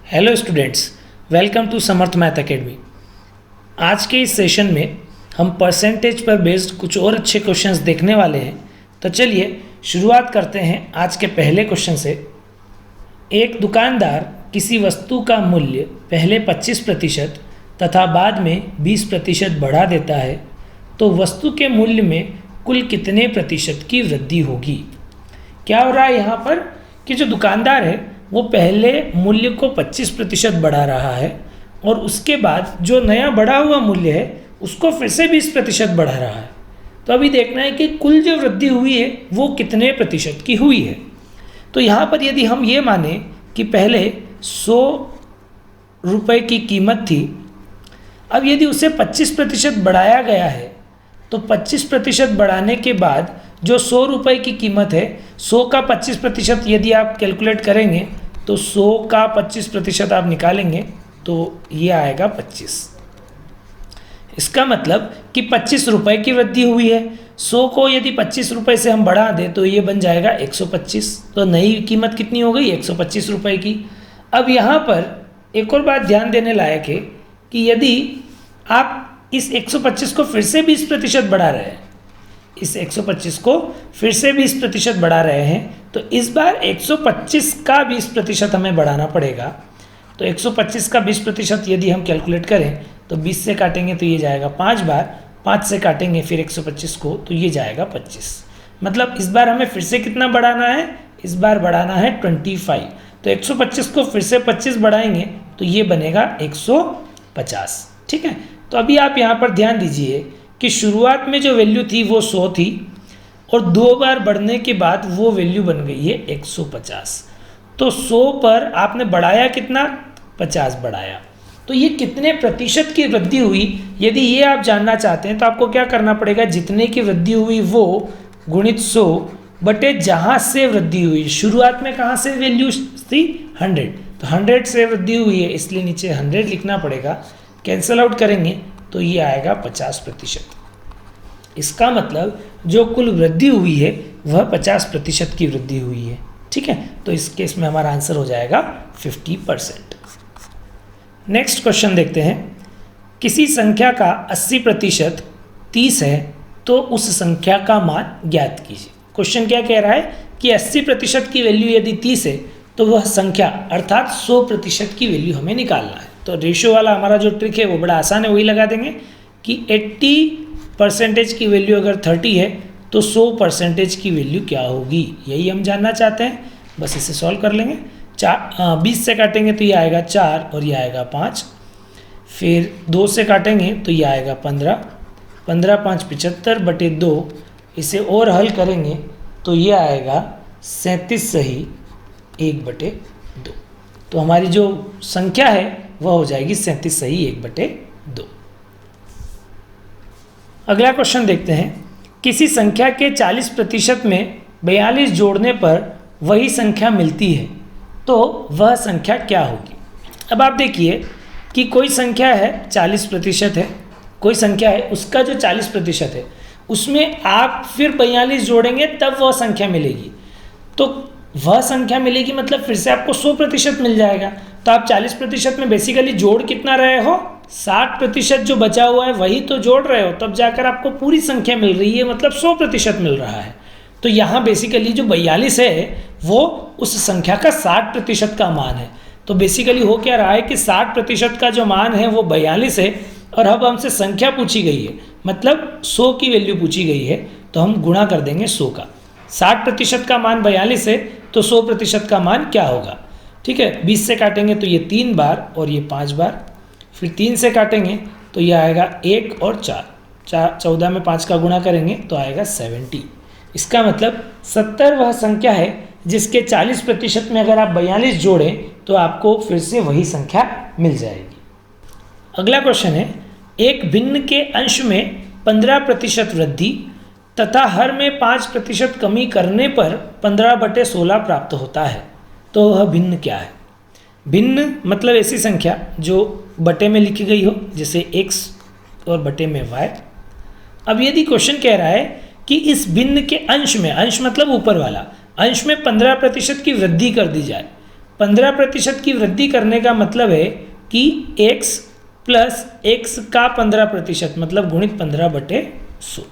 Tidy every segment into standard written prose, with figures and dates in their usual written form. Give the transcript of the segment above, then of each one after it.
Hello students, welcome to Samarth math academy. आज के इस सेशन में हम परसेंटेज पर बेस्ड कुछ और अच्छे क्वेश्चंस देखने वाले हैं। तो चलिए शुरुआत करते हैं आज के पहले क्वेश्चन से। एक दुकानदार किसी वस्तु का मूल्य पहले 25% तथा बाद में 20% बढ़ा देता है, तो वस्तु के मूल्य में कुल कितने प्रतिशत की वृद्धि होगी। क्या हो रहा है यहाँ पर कि जो दुकानदार है वो पहले मूल्य को 25% बढ़ा रहा है और उसके बाद जो नया बढ़ा हुआ मूल्य है उसको फिर से 20% बढ़ा रहा है। तो अभी देखना है कि कुल जो वृद्धि हुई है वो कितने प्रतिशत की हुई है। तो यहाँ पर यदि हम ये माने कि पहले 100 रुपये की कीमत थी, अब यदि उसे 25% बढ़ाया गया है तो 25% बढ़ाने के बाद जो 100 रुपये की कीमत है, 100 का 25% यदि आप कैलकुलेट करेंगे तो 100 का 25% आप निकालेंगे तो ये आएगा 25। इसका मतलब कि 25 रुपये की वृद्धि हुई है। 100 को यदि 25 रुपये से हम बढ़ा दें तो ये बन जाएगा 125। तो नई कीमत कितनी हो गई, 125 रुपये की। अब यहाँ पर एक और बात ध्यान देने लायक है कि यदि आप इस 125 को फिर से 20% बढ़ा रहे हैं, इस 125 को फिर से 20% बढ़ा रहे हैं, तो इस बार 125 का 20% हमें बढ़ाना पड़ेगा। तो 125 का 20% यदि हम कैलकुलेट करें तो 20 से काटेंगे तो ये जाएगा 5 बार, 5 से काटेंगे फिर 125 को तो ये जाएगा 25। मतलब इस बार हमें फिर से कितना बढ़ाना है, इस बार बढ़ाना है 25। तो 125 को फिर से 25 बढ़ाएंगे तो ये बनेगा 150। ठीक है। तो अभी आप यहाँ पर ध्यान दीजिए कि शुरुआत में जो वैल्यू थी वो 100 थी और 2 बार बढ़ने के बाद वो वैल्यू बन गई है 150। तो 100 पर आपने बढ़ाया कितना, 50 बढ़ाया। तो ये कितने प्रतिशत की वृद्धि हुई, यदि ये आप जानना चाहते हैं तो आपको क्या करना पड़ेगा, जितने की वृद्धि हुई वो गुणित 100 बटे जहाँ से वृद्धि हुई। शुरुआत में कहाँ से वैल्यू थी, 100, तो 100 से वृद्धि हुई है इसलिए नीचे 100 लिखना पड़ेगा। कैंसल आउट करेंगे तो ये आएगा 50%। इसका मतलब जो कुल वृद्धि हुई है वह 50% की वृद्धि हुई है। ठीक है। तो इस केस में हमारा आंसर हो जाएगा 50%। नेक्स्ट क्वेश्चन देखते हैं। किसी संख्या का 80% 30 है तो उस संख्या का मान ज्ञात कीजिए। क्वेश्चन क्या कह रहा है कि 80% की वैल्यू यदि 30 है तो वह संख्या अर्थात 100% की वैल्यू हमें निकालना है। तो रेशियो वाला हमारा जो ट्रिक है वो बड़ा आसान है, वही लगा देंगे कि 80% की वैल्यू अगर 30 है तो 100% की वैल्यू क्या होगी, यही हम जानना चाहते हैं। बस इसे सॉल्व कर लेंगे। 20 से काटेंगे तो ये आएगा 4 और ये आएगा 5। फिर 2 से काटेंगे तो ये आएगा 15, 15 5 75 बटे 2। इसे और हल करेंगे तो ये आएगा 37 सही 1/2। तो हमारी जो संख्या है वह हो जाएगी 37 सही 1/2। अगला क्वेश्चन देखते हैं। किसी संख्या के 40% में 42 जोड़ने पर वही संख्या मिलती है तो वह संख्या क्या होगी। अब आप देखिए कि कोई संख्या है 40% है, कोई संख्या है उसका जो 40% है उसमें आप फिर 42 जोड़ेंगे तब वह संख्या मिलेगी। तो वह संख्या मिलेगी मतलब फिर से आपको 100% मिल जाएगा। तो आप 40% में बेसिकली जोड़ कितना रहे हो, 60% जो बचा हुआ है वही तो जोड़ रहे हो, तब जाकर आपको पूरी संख्या मिल रही है, मतलब 100% मिल रहा है। तो यहाँ बेसिकली जो 42 है वो उस संख्या का 60% का मान है। तो बेसिकली हो क्या रहा है कि 60% का जो मान है वो 42 है और अब हमसे संख्या पूछी गई है, मतलब 100 की वैल्यू पूछी गई है, तो हम गुणा कर देंगे 100 का। 60% का मान 42 है तो 100% का मान क्या होगा। ठीक है। 20 से काटेंगे तो ये 3 बार और ये 5 बार। फिर 3 से काटेंगे तो ये आएगा 1 और 4, 14 में 5 का गुणा करेंगे तो आएगा 70। इसका मतलब 70 वह संख्या है जिसके 40% में अगर आप 42 जोड़ें तो आपको फिर से वही संख्या मिल जाएगी। अगला क्वेश्चन है। एक भिन्न के अंश में 15% वृद्धि तथा हर में 5% कमी करने पर 15/16 प्राप्त होता है, तो वह भिन्न क्या है। भिन्न मतलब ऐसी संख्या जो बटे में लिखी गई हो, जैसे x और बटे में y। अब यदि क्वेश्चन कह रहा है कि इस भिन्न के अंश में, अंश मतलब ऊपर वाला, अंश में 15% की वृद्धि कर दी जाए 15% की वृद्धि करने का मतलब है कि x प्लस x का 15% मतलब गुणित 15/100।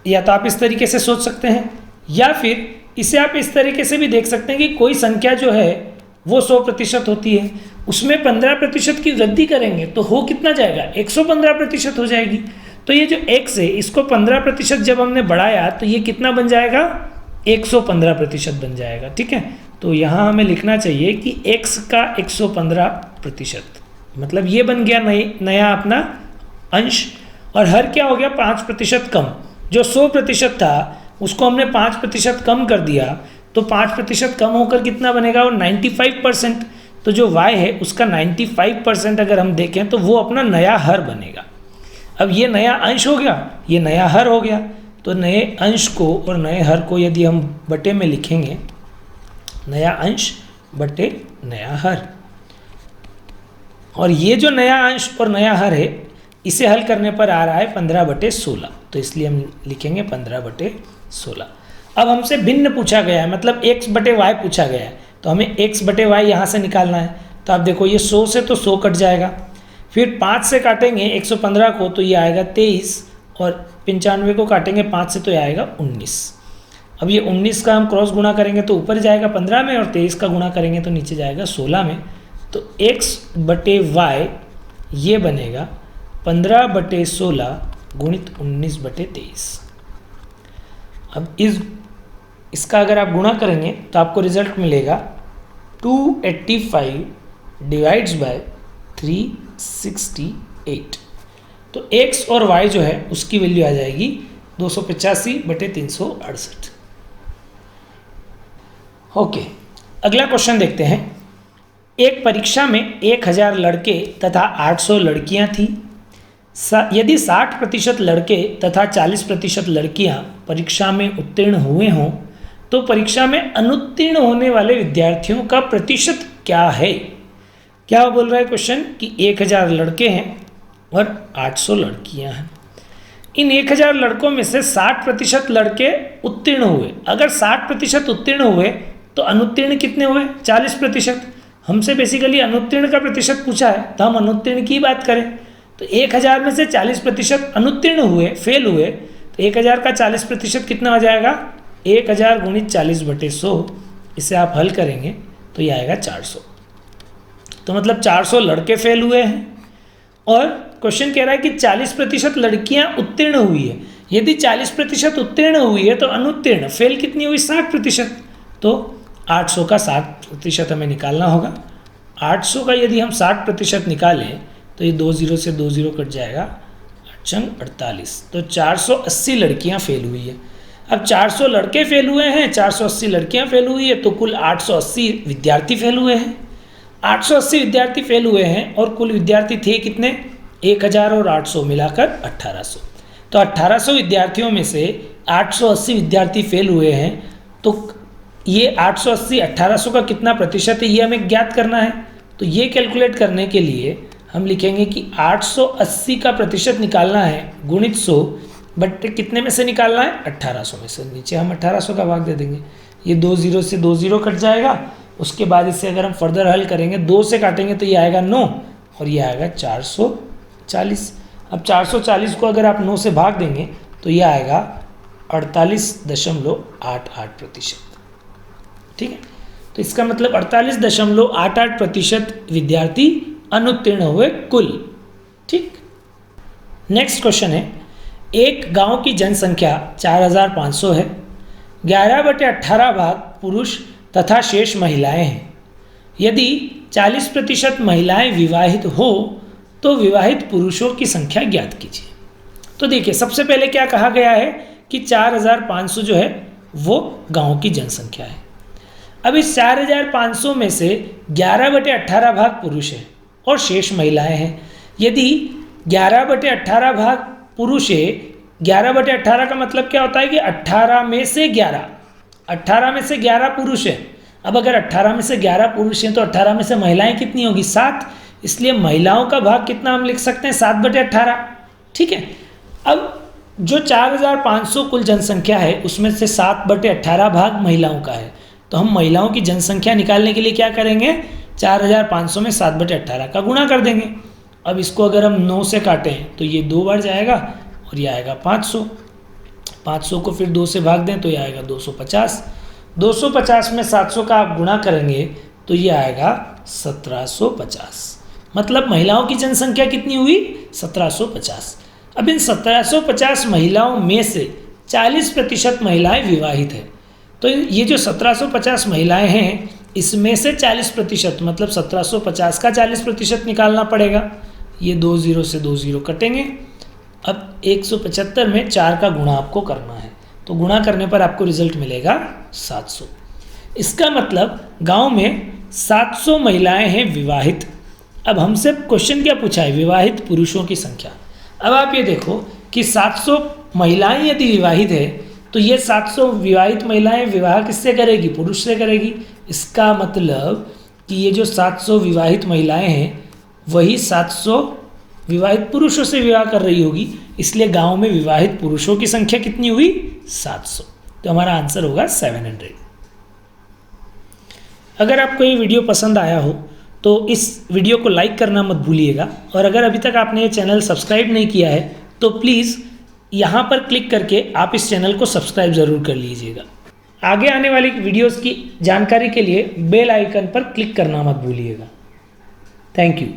या तो आप इस तरीके से सोच सकते हैं, या फिर इसे आप इस तरीके से भी देख सकते हैं कि कोई संख्या जो है वो 100% होती है, उसमें 15% की वृद्धि करेंगे तो हो कितना जाएगा, 115% हो जाएगी। तो ये जो x है इसको 15% जब हमने बढ़ाया तो ये कितना बन जाएगा, 115% बन जाएगा। ठीक है, तो यहाँ हमें लिखना चाहिए कि x का 115%, मतलब ये बन गया नया अपना अंश। और हर क्या हो गया, 5% कम। जो 100% था उसको हमने 5% कम कर दिया, तो 5% कम होकर कितना बनेगा, वो 95%। तो जो y है उसका 95% अगर हम देखें तो वो अपना नया हर बनेगा। अब ये नया अंश हो गया, ये नया हर हो गया। तो नए अंश को और नए हर को यदि हम बटे में लिखेंगे, नया अंश बटे नया हर, और ये जो नया अंश और नया हर है इसे हल करने पर आ रहा है 15/16, तो इसलिए हम लिखेंगे 15/16। अब हमसे भिन्न पूछा गया है, मतलब x/y पूछा गया है, तो हमें x/y यहाँ से निकालना है। तो आप देखो ये 100 से तो 100 कट जाएगा, फिर 5 से काटेंगे 115 को तो ये आएगा 23, और 95 को काटेंगे 5 से तो ये आएगा 19। अब ये 19 का हम क्रॉस गुणा करेंगे तो ऊपर जाएगा 15 में, और 23 का गुणा करेंगे तो नीचे जाएगा 16 में। तो x/y ये बनेगा 15/16 गुणित 19/23। अब इसका अगर आप गुणा करेंगे तो आपको रिजल्ट मिलेगा 285 डिवाइड्स बाय 368। तो x और y जो है उसकी वैल्यू आ जाएगी 285/368। ओके, अगला क्वेश्चन देखते हैं। एक परीक्षा में 1000 लड़के तथा 800 लड़कियां थीं। यदि 60% लड़के तथा 40% लड़कियां परीक्षा में उत्तीर्ण हुए हों तो परीक्षा में अनुत्तीर्ण होने वाले विद्यार्थियों का प्रतिशत क्या है। क्या बोल रहा है क्वेश्चन कि 1000 लड़के हैं और 800 लड़कियां हैं। इन 1000 लड़कों में से 60% लड़के उत्तीर्ण हुए। अगर 60% उत्तीर्ण हुए तो अनुत्तीर्ण कितने हुए, 40%। हमसे बेसिकली अनुत्तीर्ण का प्रतिशत पूछा है तो हम अनुत्तीर्ण की बात करें। तो 1000 में से 40% अनुत्तीर्ण हुए, फेल हुए, तो 1000 का 40% कितना हो जाएगा, 1000 गुणित 40/100। इसे आप हल करेंगे तो ये आएगा 400। तो मतलब 400 लड़के फेल हुए हैं, और क्वेश्चन कह रहा है कि 40% लड़कियां उत्तीर्ण हुई है। यदि 40% उत्तीर्ण हुई है तो अनुत्तीर्ण फेल कितनी हुई, 60%। तो 800 का 60% हमें निकालना होगा। 800 का यदि हम 60% निकालें तो ये 2 0 से 2 0 कट जाएगा, 48। तो 480 लड़कियां फेल हुई है। अब 400 लड़के फेल हुए हैं, 480 लड़कियां फेल हुई है, तो कुल 880 विद्यार्थी फेल हुए हैं। 880 विद्यार्थी फेल हुए हैं और कुल विद्यार्थी थे कितने, 1000 और 800 मिलाकर 1800। तो 1800 विद्यार्थियों में से 880 विद्यार्थी फेल हुए हैं, तो ये 880 1800 का कितना प्रतिशत है ये हमें ज्ञात करना है। तो ये कैलकुलेट करने के लिए हम लिखेंगे कि 880 का प्रतिशत निकालना है गुणित 100, बट कितने में से निकालना है, 1800 में से। नीचे हम 1800 का भाग दे देंगे, ये 2 0 से 2 0 कट जाएगा। उसके बाद इसे अगर हम फर्दर हल करेंगे, 2 से काटेंगे तो ये आएगा 9 और ये आएगा 440। अब 440 को अगर आप 9 से भाग देंगे तो ये आएगा 48.88%। ठीक है, तो इसका मतलब 48.88% विद्यार्थी अनुत्तीर्ण हुए कुल। ठीक, नेक्स्ट क्वेश्चन है। एक गांव की जनसंख्या 4500 है, 11/18 भाग पुरुष तथा शेष महिलाएं हैं। यदि 40% महिलाएं विवाहित हो तो विवाहित पुरुषों की संख्या ज्ञात कीजिए। तो देखिए, सबसे पहले क्या कहा गया है कि 4500 जो है वो गांव की जनसंख्या है। अब इस 4500 में से 11/18 भाग पुरुष है और शेष महिलाएं हैं। यदि 11/18 भाग पुरुष है, 11/18 का मतलब क्या होता है कि 18 में से 11 पुरुष है। अब अगर 18 में से 11 पुरुष हैं तो 18 में से महिलाएं कितनी होगी, 7। इसलिए महिलाओं का भाग कितना हम लिख सकते हैं, 7/18। ठीक है, अब जो 4500 कुल जनसंख्या है उसमें से 7/18 भाग महिलाओं का है। तो हम महिलाओं की जनसंख्या निकालने के लिए क्या करेंगे, 4500 में 7/18 का गुणा कर देंगे। अब इसको अगर हम 9 से काटें तो ये 2 बार जाएगा और ये आएगा 500। 500 को फिर 2 से भाग दें तो ये आएगा 250। 250 में 700 का आप गुणा करेंगे तो ये आएगा 1750। मतलब महिलाओं की जनसंख्या कितनी हुई, 1750। अब इन 1750 महिलाओं में से 40% महिलाएं विवाहित हैं। तो ये जो 1750 महिलाएं हैं इसमें से 40% मतलब 1750 का 40% निकालना पड़ेगा। ये 2 0 से 2 0 कटेंगे। अब 175 में 4 का गुणा आपको करना है, तो गुणा करने पर आपको रिजल्ट मिलेगा 700। इसका मतलब गांव में 700 महिलाएं हैं विवाहित। अब हमसे क्वेश्चन क्या पूछा है, विवाहित पुरुषों की संख्या। अब आप ये देखो कि 700 महिलाएं यदि विवाहित है तो ये 700 विवाहित महिलाएं विवाह किससे करेगी, पुरुष से करेगी। इसका मतलब कि ये जो 700 विवाहित महिलाएं हैं वही 700 विवाहित पुरुषों से विवाह कर रही होगी, इसलिए गांव में विवाहित पुरुषों की संख्या कितनी हुई, 700। तो हमारा आंसर होगा 700। अगर आपको ये वीडियो पसंद आया हो तो इस वीडियो को लाइक करना मत भूलिएगा, और अगर अभी तक आपने ये चैनल सब्सक्राइब नहीं किया है तो प्लीज़ यहाँ पर क्लिक करके आप इस चैनल को सब्सक्राइब ज़रूर कर लीजिएगा। आगे आने वाली वीडियोस की जानकारी के लिए बेल आइकन पर क्लिक करना मत भूलिएगा। Thank you.